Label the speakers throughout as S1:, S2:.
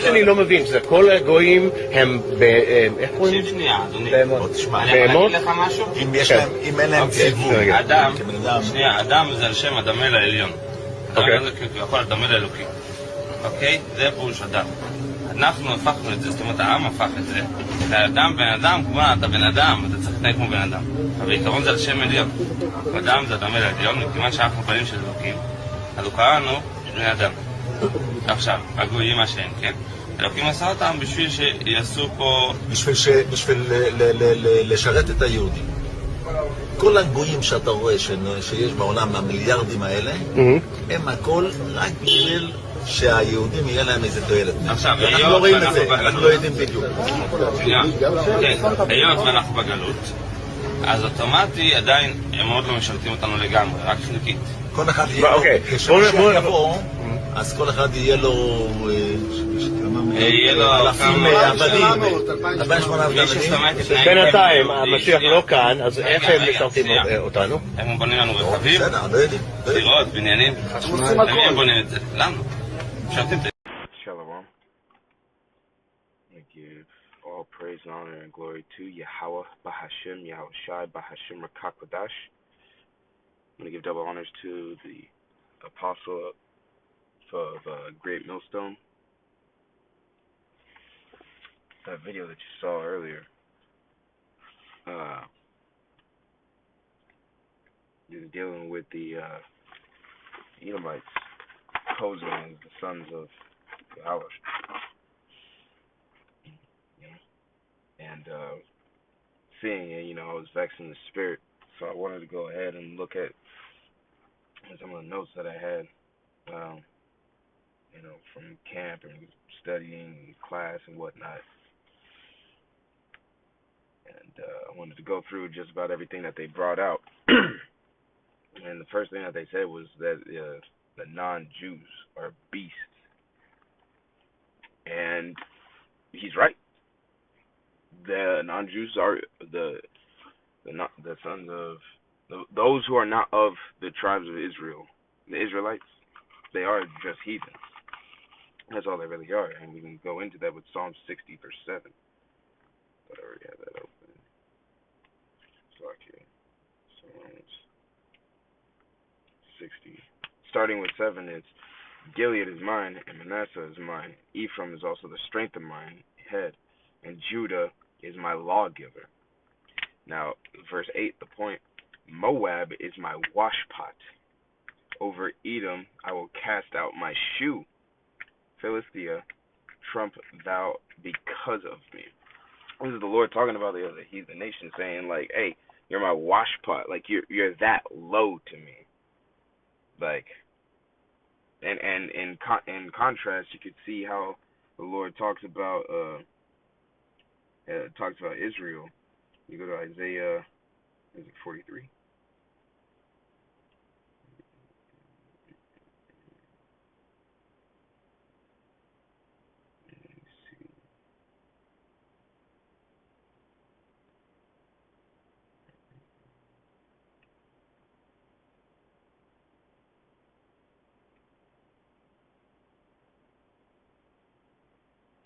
S1: שאני לא מבין, זה כל הגויים הם איך קוראים?
S2: שנייה, אדוני.
S1: בהמות?
S2: אני אגיד לך משהו?
S3: אם אין להם ציווי.
S2: אדם, שנייה, אדם זה על שם הדמל העליון. אדם זה כביכול הדמל האלוקי. אוקיי? זה פירוש אדם. אנחנו הפכנו את זה, זאת אומרת העם הפך את זה. לאדם, בן אדם, כמו אתה בן אדם, אתה צריך להתנהג כמו בן אדם. אבל בעיקרון זה על שם עליון. אדם זה הדמל העליון, מכיוון שאנחנו בנים של אלוקים, אז הוא קראנו בני אדם. עכשיו, הגויים מה שהם, כן? אלוקים עשה אותם בשביל שיעשו פה...
S3: בשביל לשרת את היהודים. כל הגויים שאתה רואה שיש בעולם, המיליארדים האלה, הם הכל רק בשביל שהיהודים יהיה להם איזה תועלת.
S2: עכשיו,
S3: אנחנו לא רואים את זה, אנחנו לא יודעים בדיוק.
S2: היות ואנחנו בגלות, אז אוטומטי עדיין הם עוד לא משרתים אותנו לגמרי, רק חלקית.
S3: כל אחד יהיה לו, כשמשיח יבוא, אז כל אחד יהיה לו אלפים עבדים, 2,800 עבדים.
S1: בינתיים המשיח לא כאן, אז איך הם משרתים אותנו?
S2: הם בונים לנו רכבים, דירות, בניינים, הם בונים את זה. לנו. משרתים את זה.
S4: Shalom. I give all praise and honor and glory to Yahweh Bahashem, Yahushai Bahashem Rakakwadash. I'm going to give double honors to the apostle of Great Millstone. That video that you saw earlier, is dealing with the Edomites posing as the sons of Yahweh. And seeing it, I was vexed in the spirit, so I wanted to go ahead and look at some of the notes that I had, from camp and studying class and whatnot. And I wanted to go through just about everything that they brought out. And the first thing that they said was that the non-Jews are beasts. And he's right. The non-Jews are the sons of those who are not of the tribes of Israel. The Israelites, they are just heathens. That's all they really are. And we can go into that with Psalm 60, verse 7. But I already have that open. Psalms 60. Starting with 7, it's Gilead is mine, and Manasseh is mine. Ephraim is also the strength of mine head, and Judah is my lawgiver. Now, verse 8, the point, Moab is my washpot. Over Edom I will cast out my shoe. Philistia, trump thou because of me. This is the Lord talking about the heathen nation, saying like, hey, you're my washpot. Like, you're that low to me. Like, and in contrast, you could see how the Lord talks about Israel. You go to Isaiah, is it 43?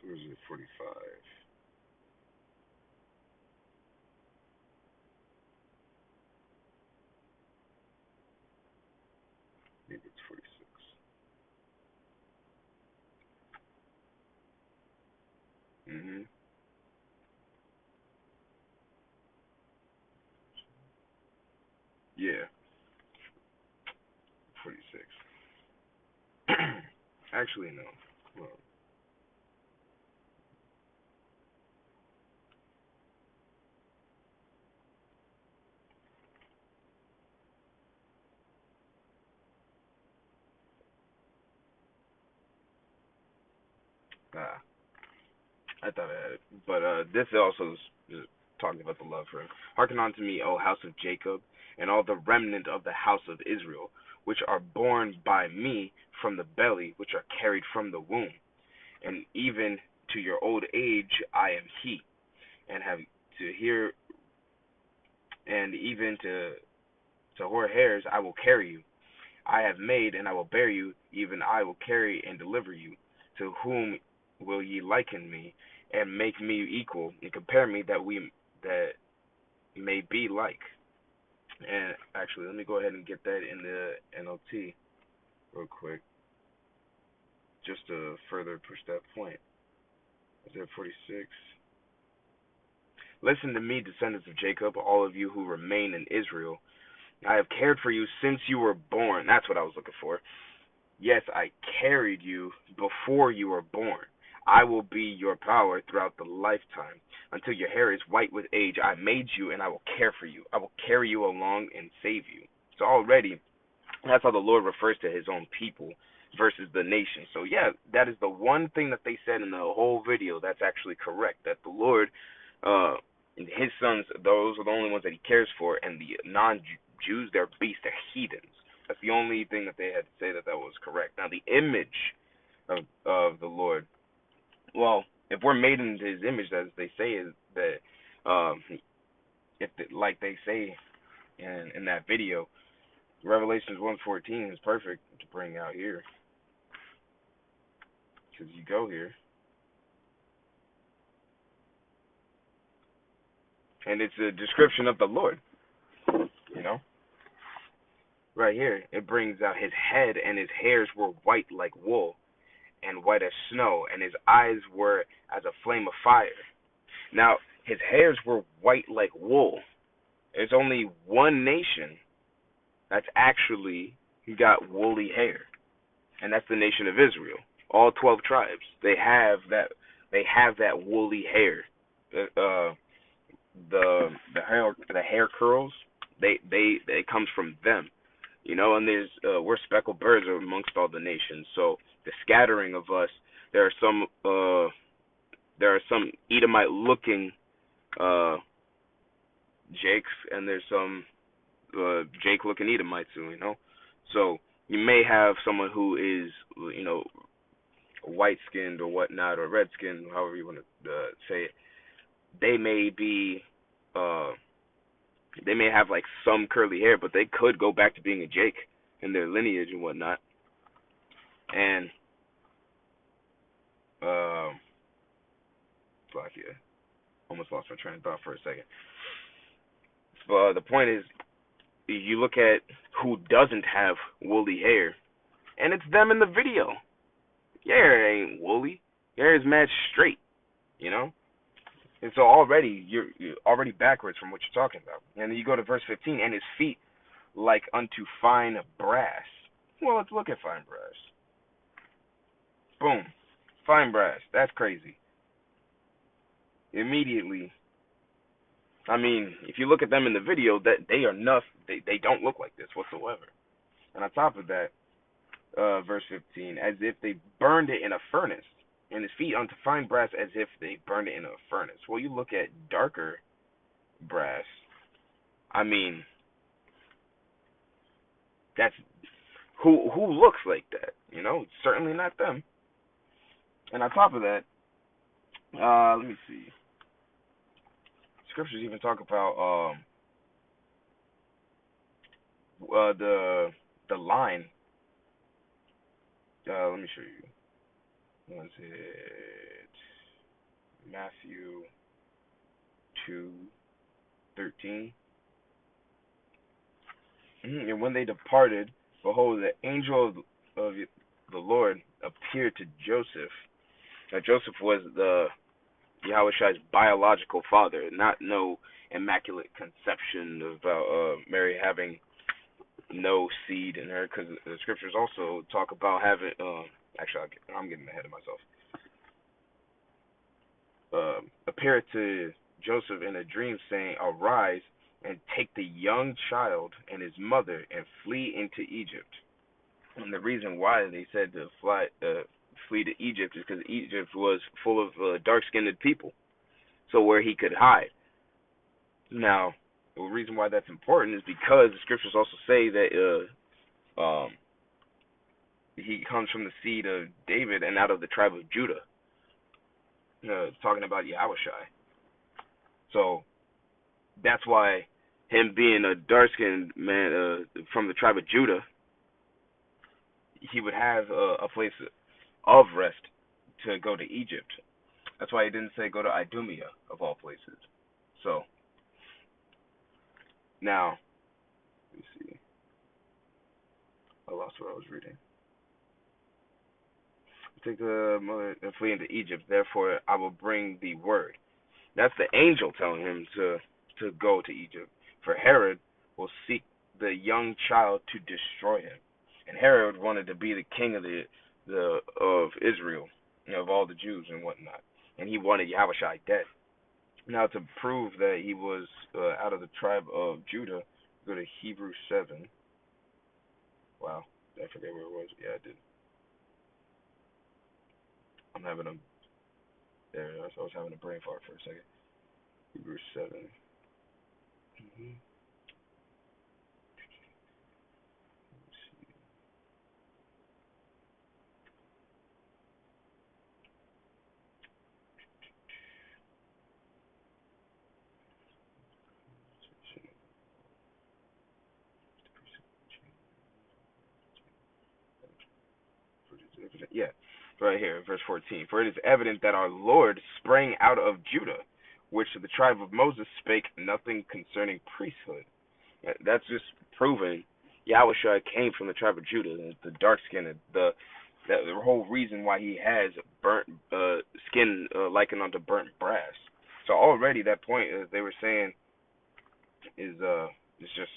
S4: Or is it 45? Maybe it's 46. Yeah. 46. Actually, no. Well, I thought I had it. But this also is talking about the love for him. Hearken unto me, O house of Jacob, and all the remnant of the house of Israel, which are born by me from the belly, which are carried from the womb. And even to your old age I am he, and have to hear, and even to hoar hairs I will carry you. I have made, and I will bear you, even I will carry and deliver you. To whom will ye liken me, and make me equal, and compare me that may be like. And actually, let me go ahead and get that in the NLT real quick, just to further push that point. Isaiah 46. Listen to me, descendants of Jacob, all of you who remain in Israel. I have cared for you since you were born. That's what I was looking for. Yes, I carried you before you were born. I will be your power throughout the lifetime. Until your hair is white with age, I made you and I will care for you. I will carry you along and save you. So already, that's how the Lord refers to his own people versus the nation. So yeah, that is the one thing that they said in the whole video that's actually correct. That the Lord, his sons, those are the only ones that he cares for, and the non-Jews, they're beasts, they're heathens. That's the only thing that they had to say that was correct. Now the image of the Lord, well, if we're made in his image, as they say, is that like they say in that video, Revelations 1:14 is perfect to bring out here, because you go here, and it's a description of the Lord, you know. Right here, it brings out his head and his hairs were white like wool, and white as snow, and his eyes were as a flame of fire. Now, his hairs were white like wool. There's only one nation that's actually got woolly hair, and that's the nation of Israel. All 12 tribes, they have that. They have that woolly hair. The hair curls. They comes from them, you know. And there's we're speckled birds amongst all the nations. So the scattering of us, there are some Edomite looking Jakes, and there's some Jake looking Edomites too, you know. So you may have someone who is, you know, white skinned or whatnot, or red skinned, however you want to say it. They may be they may have like some curly hair, but they could go back to being a Jake in their lineage and whatnot. And yeah, almost lost my train of thought for a second. But the point is, you look at who doesn't have woolly hair, and it's them in the video. Your hair ain't woolly. Your hair is mad straight, you know. And so already you're already backwards from what you're talking about. And then you go to verse 15, and his feet like unto fine brass. Well, let's look at fine brass. Boom, fine brass. That's crazy. Immediately, I mean, if you look at them in the video, that they don't look like this whatsoever. And on top of that, verse 15, as if they burned it in a furnace, and his feet unto fine brass as if they burned it in a furnace. Well, you look at darker brass, I mean, that's who looks like that, you know? It's certainly not them. And on top of that, let me see. Scriptures even talk about the line. Let me show you. Was it Matthew 2:13? And when they departed, behold, the angel of the Lord appeared to Joseph. Now Joseph was the Yahushai's biological father, not no immaculate conception about Mary having no seed in her, because the scriptures also talk about having. Actually, I'm getting ahead of myself. Appeared to Joseph in a dream, saying, "Arise and take the young child and his mother and flee into Egypt." And the reason why they said to flee to Egypt is because Egypt was full of dark-skinned people, so where he could hide. Now, the reason why that's important is because the scriptures also say that he comes from the seed of David and out of the tribe of Judah. Talking about Yahushai. So that's why him being a dark-skinned man from the tribe of Judah, he would have a place of rest to go to Egypt. That's why he didn't say go to Idumea, of all places. So, now, let me see. I lost what I was reading. Take the mother and flee into Egypt. Therefore, I will bring the word. That's the angel telling him to go to Egypt. For Herod will seek the young child to destroy him. And Herod wanted to be the king of of Israel, of all the Jews and whatnot. And he wanted Yahushua dead. Now, to prove that he was out of the tribe of Judah, go to Hebrews 7. Wow, I forget where it was. Yeah, I did. I'm having a there. I was having a brain fart for a second. Hebrews 7. Mm-hmm. Yeah, right here, verse 14. For it is evident that our Lord sprang out of Judah, which the tribe of Moses spake nothing concerning priesthood. That's just proving Yahushua came from the tribe of Judah, the dark skin, the whole reason why he has burnt skin likened unto burnt brass. So already that point, as they were saying, is it's just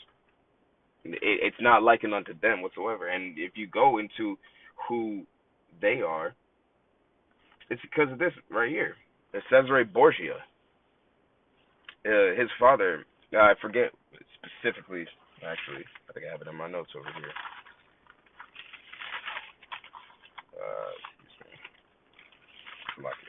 S4: it's not likened unto them whatsoever. And if you go into who they are, it's because of this right here. The Cesare Borgia, his father, I forget specifically, actually, I think I have it in my notes over here. Excuse me. Lock it.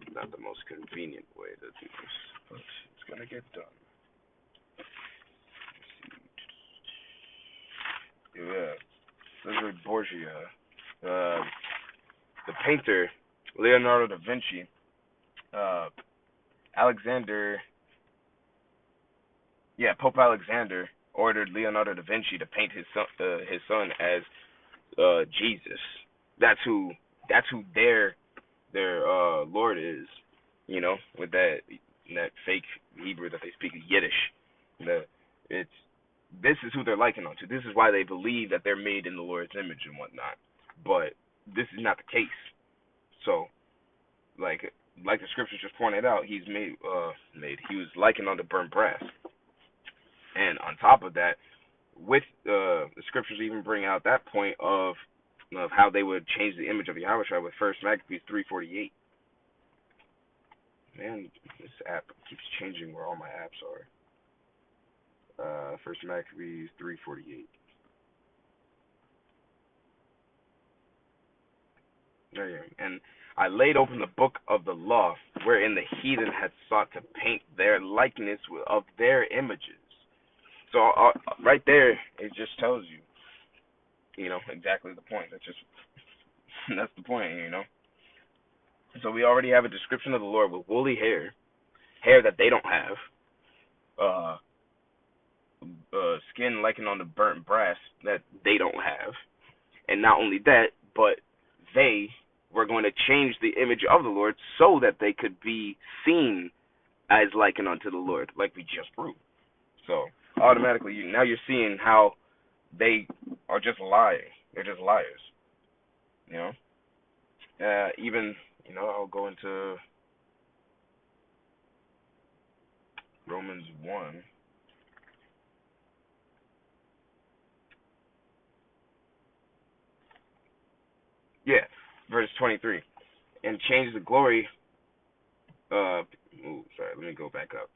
S4: It's not the most convenient way to do this, but it's going to get done. Yeah, Cesare Borgia, the painter Leonardo da Vinci, Pope Alexander ordered Leonardo da Vinci to paint his son as Jesus. That's who their Lord is, with that fake Hebrew that they speak, Yiddish. This is who they're likened onto. This is why they believe that they're made in the Lord's image and whatnot. But this is not the case. So, like the scriptures just pointed out, he was likened unto burnt brass. And on top of that, with the scriptures even bring out that point of how they would change the image of Yahushua with 1 Maccabees 3:48. Man, this app keeps changing where all my apps are. 1 Maccabees 3:48. There you go. And I laid open the book of the law, wherein the heathen had sought to paint their likeness of their images. So right there, it just tells you, exactly the point. That's the point, So we already have a description of the Lord with woolly hair that they don't have, skin likened on the burnt brass that they don't have, and not only that, but they were going to change the image of the Lord so that they could be seen as likened unto the Lord, like we just proved. So automatically, now you're seeing how they are just lying. They're just liars. Even I'll go into Romans 1. Yeah, verse 23. And change the glory. Let me go back up.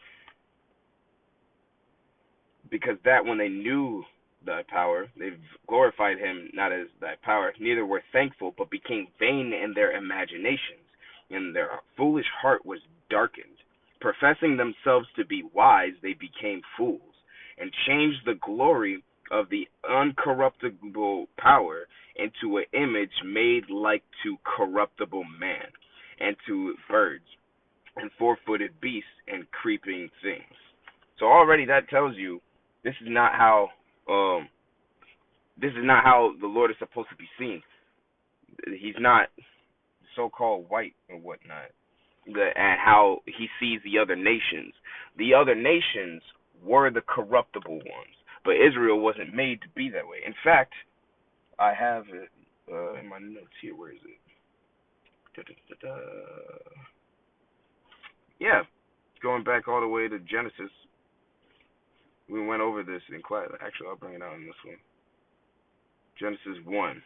S4: Because that when they knew thy power, they glorified him not as thy power, neither were thankful, but became vain in their imaginations, and their foolish heart was darkened. Professing themselves to be wise, they became fools, and changed the glory of the uncorruptible power into an image made like to corruptible man, and to birds, and four-footed beasts, and creeping things. So already that tells you this is not how This is not how the Lord is supposed to be seen. He's not so-called white and whatnot. And how he sees the other nations. The other nations were the corruptible ones, but Israel wasn't made to be that way. In fact, I have it in my notes here. Where is it? Yeah, going back all the way to Genesis. We went over this in class. Actually, I'll bring it out in this one. Genesis 1.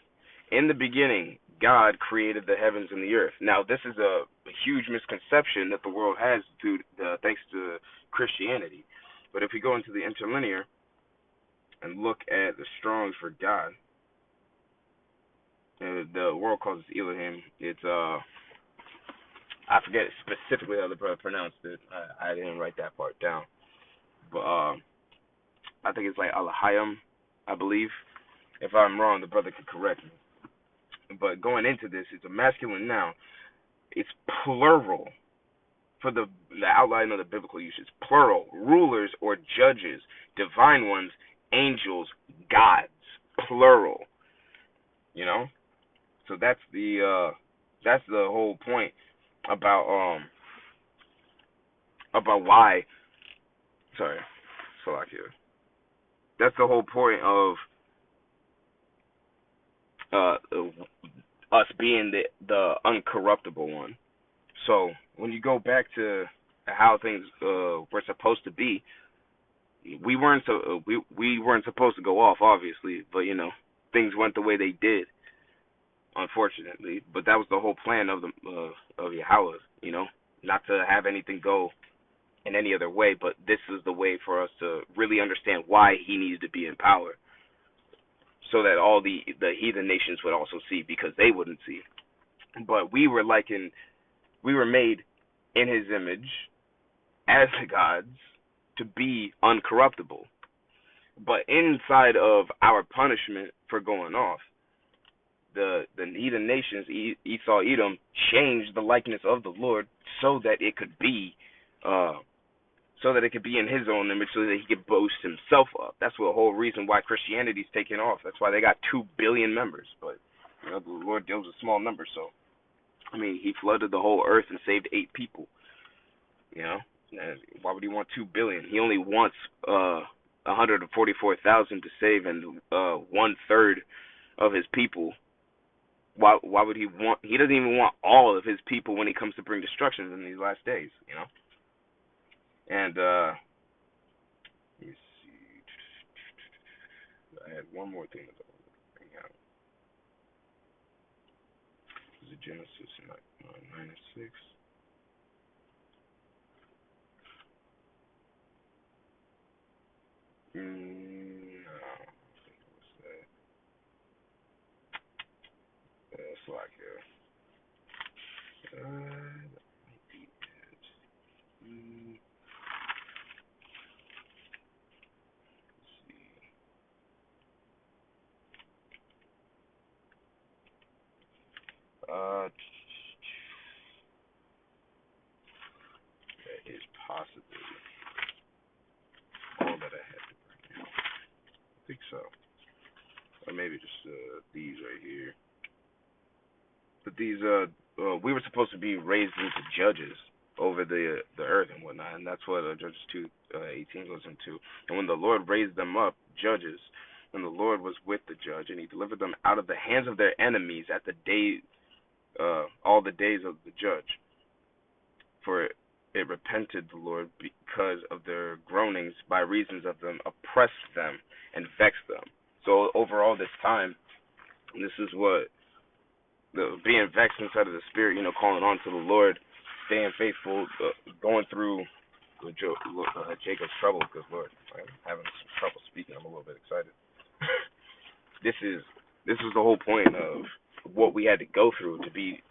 S4: In the beginning, God created the heavens and the earth. Now, this is a huge misconception that the world has thanks to Christianity. But if we go into the interlinear and look at the Strongs for God, the world calls it Elohim. It's I forget specifically how the brother pronounced it. I didn't write that part down, but I think it's like Alahayim, I believe. If I'm wrong, the brother can correct me. But going into this, it's a masculine noun. It's plural for the outline of the biblical usage. Plural. Rulers or judges, divine ones, angels, gods. Plural. You know? So that's the whole point about why. Sorry, Salakia. That's the whole point of us being the uncorruptible one. So when you go back to how things were supposed to be, we weren't supposed to go off, obviously, but you know, things went the way they did, unfortunately. But that was the whole plan of Yahweh, you know, not to have anything go in any other way, but this is the way for us to really understand why he needed to be in power, so that all the heathen nations would also see, because they wouldn't see. But we were made in his image as the gods to be uncorruptible. But inside of our punishment for going off, the heathen nations, Esau, Edom, changed the likeness of the Lord so that it could be in his own image, so that he could boast himself up. That's the whole reason why Christianity's taken off. That's why they got 2 billion members. But you know, the Lord deals with small numbers, so I mean, he flooded the whole earth and saved 8 people. You know, and why would he want 2 billion? He only wants 144,000 to save, and 1/3 of his people. Why would he want? He doesn't even want all of his people when he comes to bring destruction in these last days. You know. And let me see. I had one more thing that I wanted to bring out. Is it Genesis 9 and 6? No, I think it was that. It's like that is possibly all that I had to bring out. I think so. Or maybe just these right here. But these, we were supposed to be raised into judges over the earth and whatnot, and that's what Judges 2:18 goes into. And when the Lord raised them up, judges, and the Lord was with the judge, and he delivered them out of the hands of their enemies at the day, all the days of the judge. For it repented the Lord because of their groanings, by reasons of them oppressed them and vexed them. So over all this time, this is what being vexed inside of the spirit, you know, calling on to the Lord, staying faithful, going through Jacob's trouble, because Lord, I'm having some trouble speaking. I'm a little bit excited. This is the whole point of what we had to go through to be,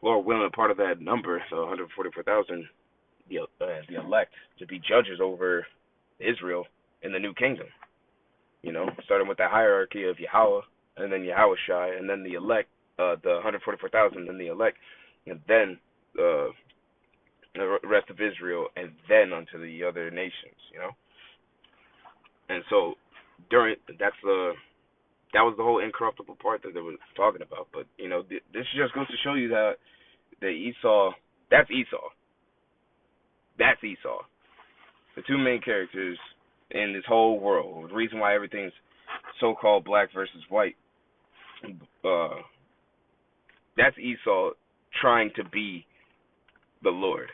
S4: Lord willing, a part of that number, so 144,000, the elect, to be judges over Israel in the new kingdom. You know, starting with the hierarchy of Yahweh, and then Yahushai, and then the elect, the 144,000, then the elect, and then the rest of Israel, and then unto the other nations, you know. And so that was the whole incorruptible part that they were talking about. But this just goes to show you that Esau, that's Esau. That's Esau. The two main characters in this whole world. The reason why everything's so-called black versus white. That's Esau trying to be the Lord.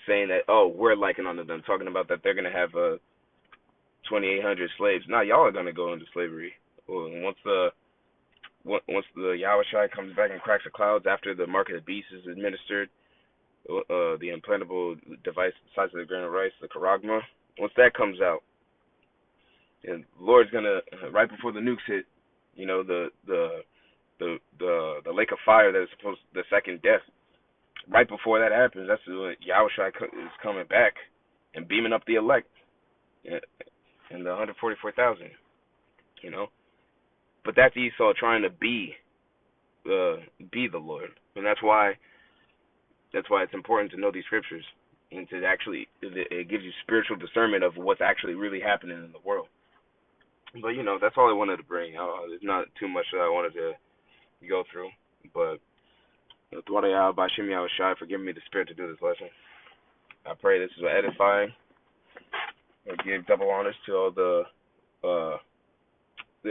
S4: Saying that, oh, we're liking unto them. Talking about that they're going to have 2,800 slaves. Now y'all are going to go into slavery. Once the Yahushua comes back and cracks the clouds after the mark of the beast is administered, the implantable device the size of the grain of rice, the charagma, once that comes out, and the Lord's gonna, right before the nukes hit, the lake of fire that is supposed, the second death, right before that happens, that's when Yahushua is coming back and beaming up the elect and the 144,000, But that's Esau trying to be the Lord, and that's why it's important to know these scriptures and to actually, it gives you spiritual discernment of what's actually really happening in the world. But that's all I wanted to bring. There's not too much that I wanted to go through, but for giving me the spirit to do this lesson. I pray this is edifying. I give double honors to all the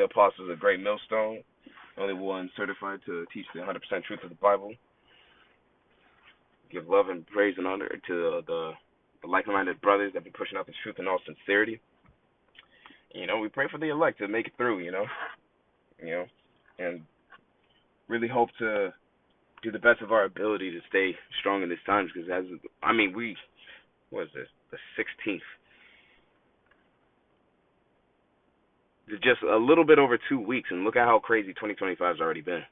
S4: apostles of Great Millstone, only one certified to teach the 100% truth of the Bible. Give love and praise and honor to the like-minded brothers that be pushing out the truth in all sincerity. We pray for the elect to make it through, and really hope to do the best of our ability to stay strong in this time, because what is this, the 16th? It's just a little bit over 2 weeks, and look at how crazy 2025 has already been.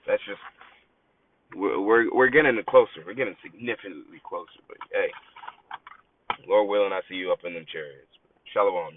S4: That's just, we're getting closer. We're getting significantly closer. But hey, Lord willing, I see you up in them chariots. Shalom.